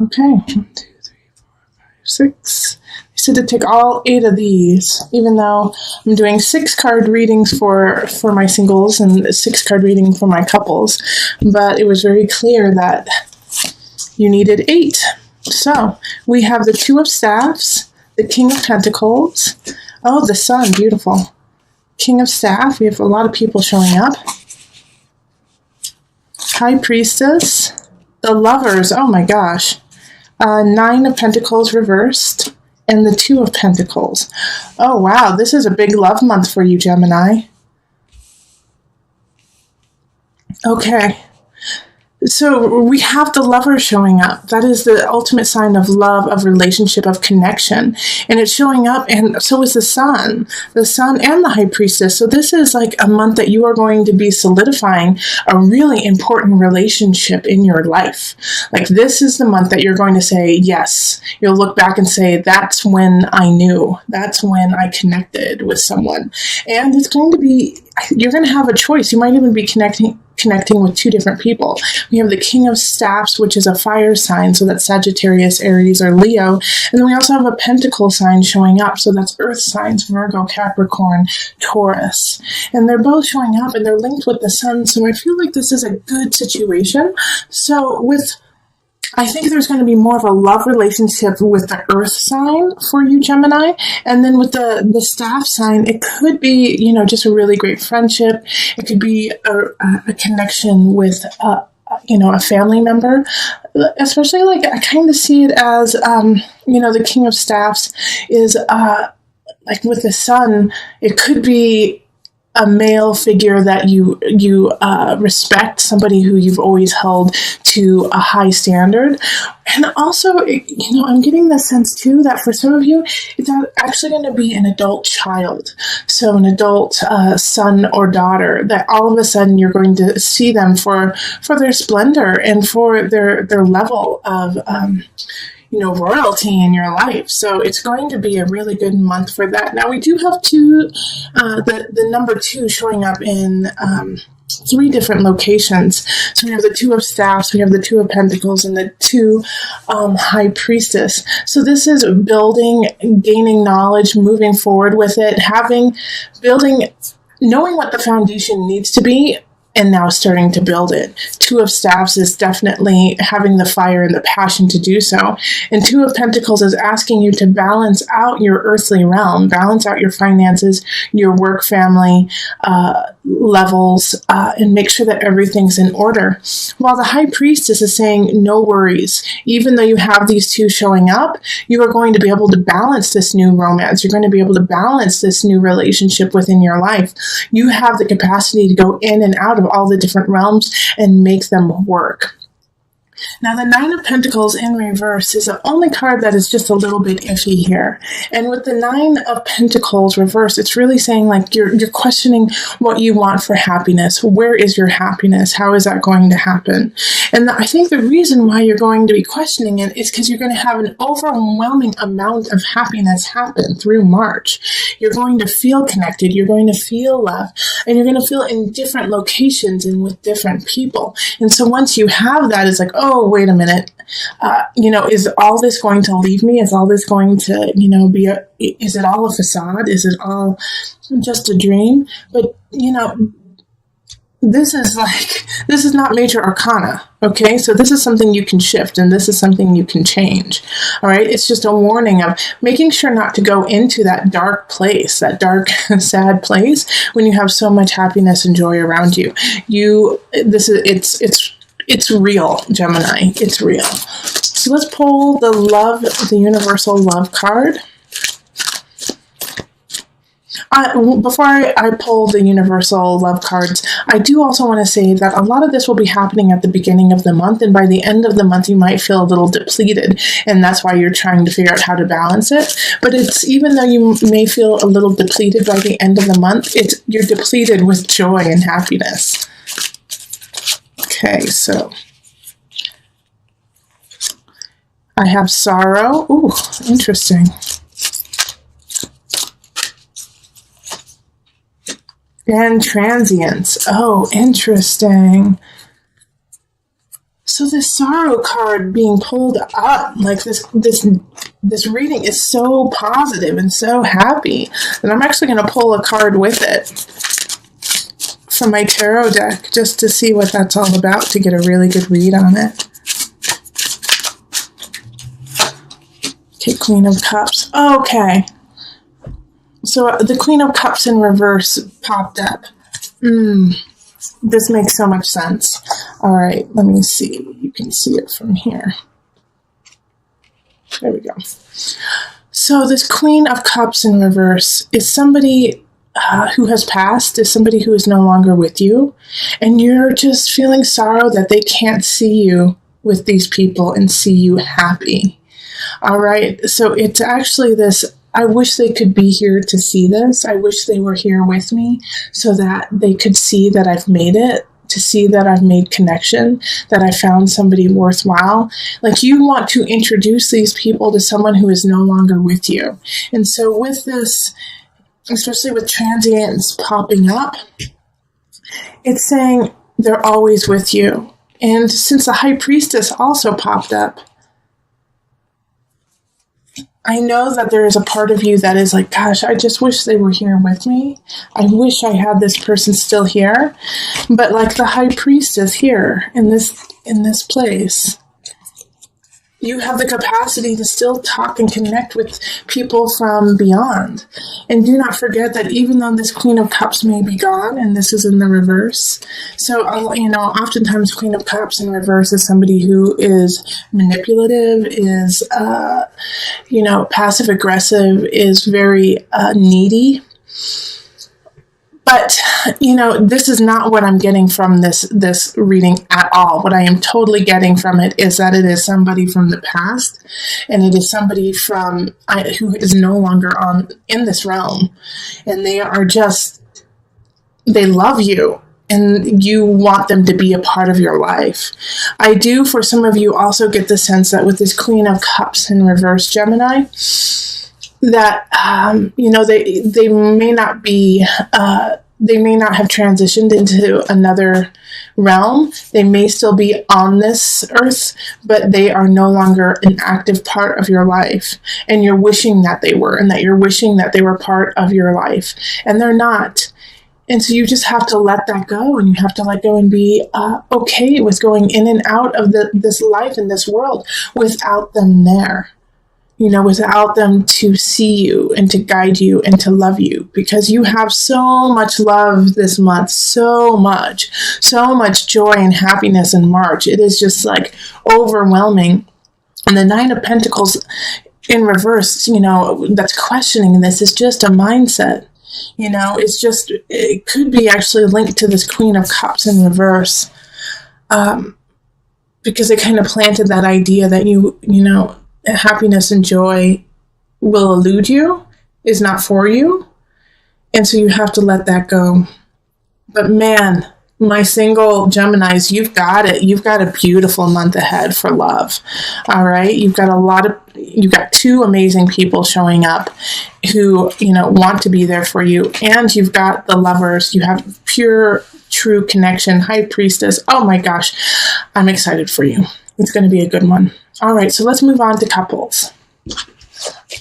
Okay. 1, 2, 3, 4, 5, 6. I said to take all 8 of these, even though I'm doing 6 card readings for my singles and 6 card reading for my couples. But it was very clear that you needed 8. So we have the 2 of Staffs, the King of Pentacles. Oh, the Sun, beautiful. King of Staff, we have a lot of people showing up. High Priestess, the Lovers, oh my gosh. 9 of Pentacles reversed, and the 2 of Pentacles. Oh wow, this is a big love month for you, Gemini. Okay. So we have the Lover showing up. That is the ultimate sign of love, of relationship, of connection. And it's showing up, and so is the Sun and the High Priestess. So this is like a month that you are going to be solidifying a really important relationship in your life. Like this is the month that you're going to say, yes. You'll look back and say, that's when I knew. That's when I connected with someone. And it's going to be, you're going to have a choice. You might even be connecting with 2 different people. We have the King of Staffs, which is a fire sign, so that's Sagittarius, Aries, or Leo. And then we also have a Pentacle sign showing up, so that's Earth signs, Virgo, Capricorn, Taurus. And they're both showing up, and they're linked with the Sun, so I feel like this is a good situation. So I think there's going to be more of a love relationship with the Earth sign for you, Gemini. And then with the Staff sign, it could be, just a really great friendship. It could be a connection with, a family member. Especially, I kind of see it as, the King of Staffs is, with the Sun, it could be a male figure that you respect, somebody who you've always held to a high standard. And also, I'm getting the sense too that for some of you, it's actually going to be an adult child. So an adult son or daughter that all of a sudden you're going to see them for their splendor and for their level of royalty in your life. So it's going to be a really good month for that. Now we do have the number 2 showing up in 3 different locations. So we have the 2 of Staffs, we have the 2 of Pentacles, and the 2 High Priestess. So this is building, gaining knowledge, moving forward with it, knowing what the foundation needs to be, and now starting to build it. 2 of Staffs is definitely having the fire and the passion to do so. And 2 of Pentacles is asking you to balance out your earthly realm, balance out your finances, your work, family levels, and make sure that everything's in order. While the High Priestess is saying, no worries. Even though you have these 2 showing up, you are going to be able to balance this new romance. You're going to be able to balance this new relationship within your life. You have the capacity to go in and out of all the different realms and make them work. Now, the 9 of Pentacles in reverse is the only card that is just a little bit iffy here. And with the 9 of Pentacles reverse, it's really saying you're questioning what you want for happiness. Where is your happiness? How is that going to happen? And I think the reason why you're going to be questioning it is because you're going to have an overwhelming amount of happiness happen through March. You're going to feel connected. You're going to feel love. And you're going to feel in different locations and with different people. And so once you have that, it's oh, wait a minute, is all this going to leave me? Is all this going to, is it all a facade? Is it all just a dream? But, this is not major arcana, okay? So this is something you can shift, and this is something you can change, all right? It's just a warning of making sure not to go into that dark place, that dark, sad place when you have so much happiness and joy around you. It's real, Gemini. It's real. So let's pull the universal love card. Before I pull the universal love cards, I do also want to say that a lot of this will be happening at the beginning of the month, and by the end of the month, you might feel a little depleted, and that's why you're trying to figure out how to balance it. But it's, even though you may feel a little depleted by the end of the month, you're depleted with joy and happiness. Okay, so I have sorrow. Ooh, interesting. And transience. Oh, interesting. So this sorrow card being pulled up, like this reading is so positive and so happy that I'm actually going to pull a card with it from my tarot deck just to see what that's all about, to get a really good read on it. Okay, Queen of Cups. Okay. So the Queen of Cups in reverse popped up. This makes so much sense. All right, let me see. You can see it from here. There we go. So this Queen of Cups in reverse is somebody who has passed, is somebody who is no longer with you, and you're just feeling sorrow that they can't see you with these people and see you happy. All right, so it's actually this, I wish they could be here to see this. I wish they were here with me so that they could see that I've made it, to see that I've made connection, that I found somebody worthwhile. Like, you want to introduce these people to someone who is no longer with you. And so with this, especially with transients popping up, it's saying they're always with you. And since the High Priestess also popped up, I know that there is a part of you that is like, gosh, I just wish they were here with me. I wish I had this person still here. But like the High Priestess here in this place, you have the capacity to still talk and connect with people from beyond. And do not forget that even though this Queen of Cups may be gone, and this is in the reverse, so, oftentimes Queen of Cups in reverse is somebody who is manipulative, is, passive-aggressive, is very needy. But, this is not what I'm getting from this reading at all. What I am totally getting from it is that it is somebody from the past, and it is somebody who is no longer in this realm. And they love you, and you want them to be a part of your life. I do, for some of you, also get the sense that with this Queen of Cups in reverse, Gemini, that, they may not be, they may not have transitioned into another realm. They may still be on this earth, but they are no longer an active part of your life. And you're wishing that they were, and that you're wishing that they were part of your life. And they're not. And so you just have to let that go, and you have to let go and be okay with going in and out of this life in this world without them there. Without them to see you and to guide you and to love you, because you have so much love this month, so much joy and happiness in March. It is just like overwhelming. And the Nine of Pentacles in reverse, that's questioning this, is just a mindset. It could be actually linked to this Queen of Cups in reverse, because it kind of planted that idea that happiness and joy will elude you, is not for you. And so you have to let that go. But man, my single Geminis, you've got it. You've got a beautiful month ahead for love. All right. You've got two amazing people showing up who, want to be there for you. And you've got the lovers. You have pure, true connection. High Priestess. Oh my gosh. I'm excited for you. It's going to be a good one. All right, so let's move on to couples.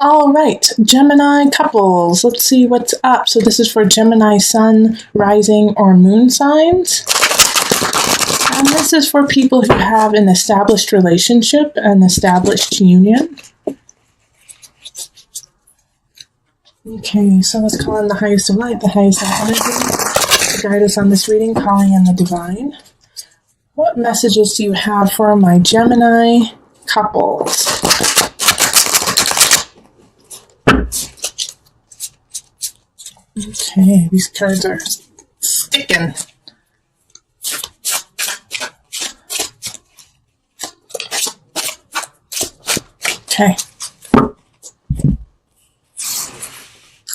All right, Gemini couples. Let's see what's up. So this is for Gemini sun, rising, or moon signs. And this is for people who have an established relationship, an established union. Okay, so let's call in the highest of light, the highest of energy, to guide us on this reading, calling in the divine. What messages do you have for my Gemini couples? Okay, these cards are sticking. Okay.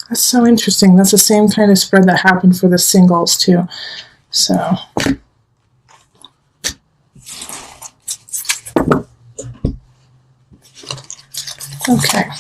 That's so interesting. That's the same kind of spread that happened for the singles too. So... okay,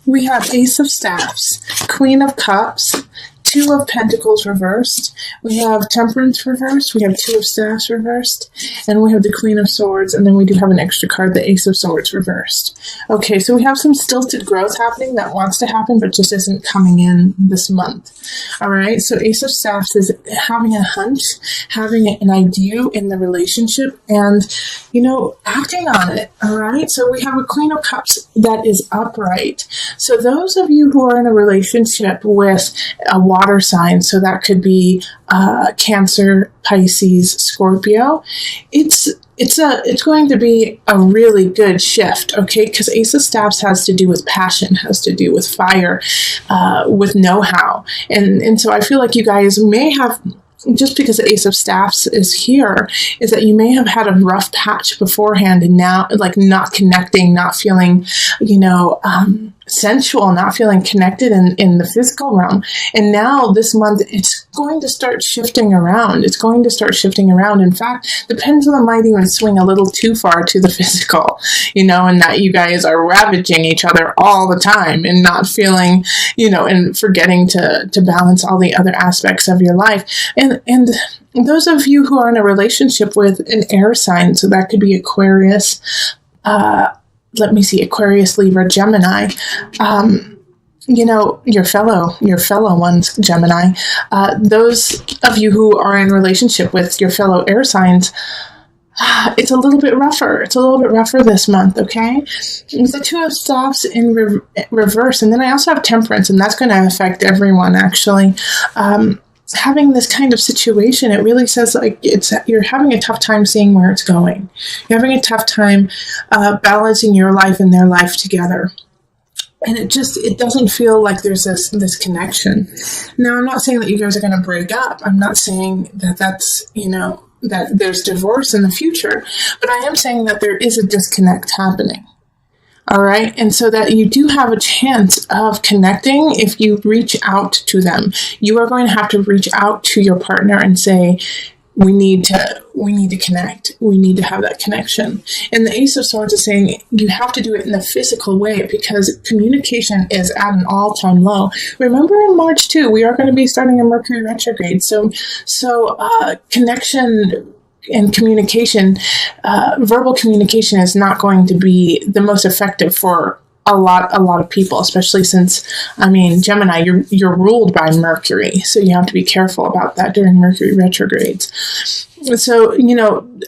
we have Ace of Staffs, Queen of Cups, Two of Pentacles reversed, We have Temperance reversed, we have Two of Staffs reversed, and we have the Queen of Swords, and then we do have an extra card, the Ace of Swords reversed. Okay, so we have some stilted growth happening that wants to happen, but just isn't coming in this month. All right, so Ace of Staffs is having a hunch, having an idea in the relationship, and, acting on it. All right, so we have a Queen of Cups that is upright. So those of you who are in a relationship with a water sign, so that could be Cancer, Pisces, Scorpio, it's going to be a really good shift, okay? Because Ace of Staffs has to do with passion, has to do with fire, with know-how. And so I feel like you guys may have, just because the Ace of Staffs is here, is that you may have had a rough patch beforehand and now, like, not connecting, not feeling, sensual, not feeling connected in the physical realm. And now this month, it's going to start shifting around. It's going to start shifting around. In fact, the pendulum might even swing a little too far to the physical, and that you guys are ravaging each other all the time and not feeling, and forgetting to balance all the other aspects of your life. And those of you who are in a relationship with an air sign, so that could be Aquarius, Aquarius, Libra, Gemini, your fellow ones, Gemini, those of you who are in relationship with your fellow air signs, it's a little bit rougher. It's a little bit rougher this month, okay? With the Two of Staffs in reverse, and then I also have Temperance, and that's going to affect everyone, actually. Having this kind of situation, it really says like you're having a tough time seeing where it's going. You're having a tough time balancing your life and their life together. And it doesn't feel like there's this connection. Now, I'm not saying that you guys are going to break up. I'm not saying that that's, that there's divorce in the future. But I am saying that there is a disconnect happening. All right. And so that you do have a chance of connecting if you reach out to them. You are going to have to reach out to your partner and say, we need to connect. We need to have that connection. And the Ace of Swords is saying you have to do it in the physical way because communication is at an all-time low. Remember in March too, we are going to be starting a Mercury retrograde. So connection and communication, verbal communication is not going to be the most effective for a lot of people, especially since, Gemini, you're ruled by Mercury, so you have to be careful about that during Mercury retrogrades. So,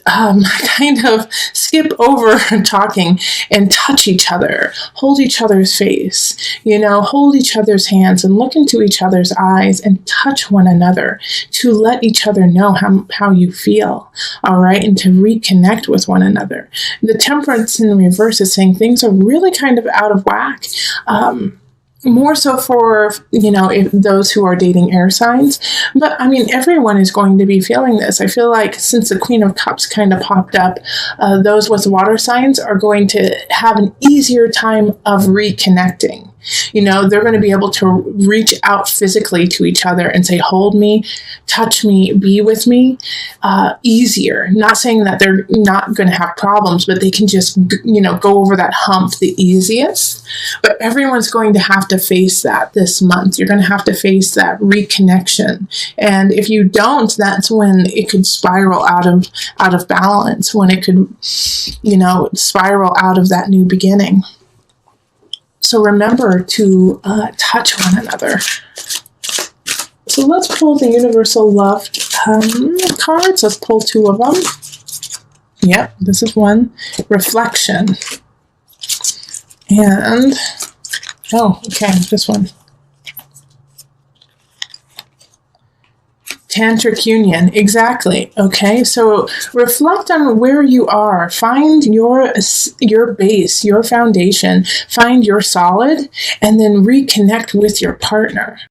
kind of skip over talking and touch each other, hold each other's face, hold each other's hands and look into each other's eyes and touch one another to let each other know how you feel, all right, and to reconnect with one another. The Temperance in reverse is saying things are really kind of out of whack. More so for, if those who are dating air signs. But, everyone is going to be feeling this. I feel like since the Queen of Cups kind of popped up, those with water signs are going to have an easier time of reconnecting. They're going to be able to reach out physically to each other and say, hold me, touch me, be with me, easier. Not saying that they're not going to have problems, but they can just, go over that hump the easiest. But everyone's going to have to face that this month. You're going to have to face that reconnection. And if you don't, that's when it could spiral out of balance, when it could, spiral out of that new beginning. So remember to touch one another. So let's pull the Universal Love cards. Let's pull two of them. Yep, this is one. Reflection. And, this one. Tantric union, exactly. Okay, so reflect on where you are. Find your base, your foundation. Find your solid, and then reconnect with your partner.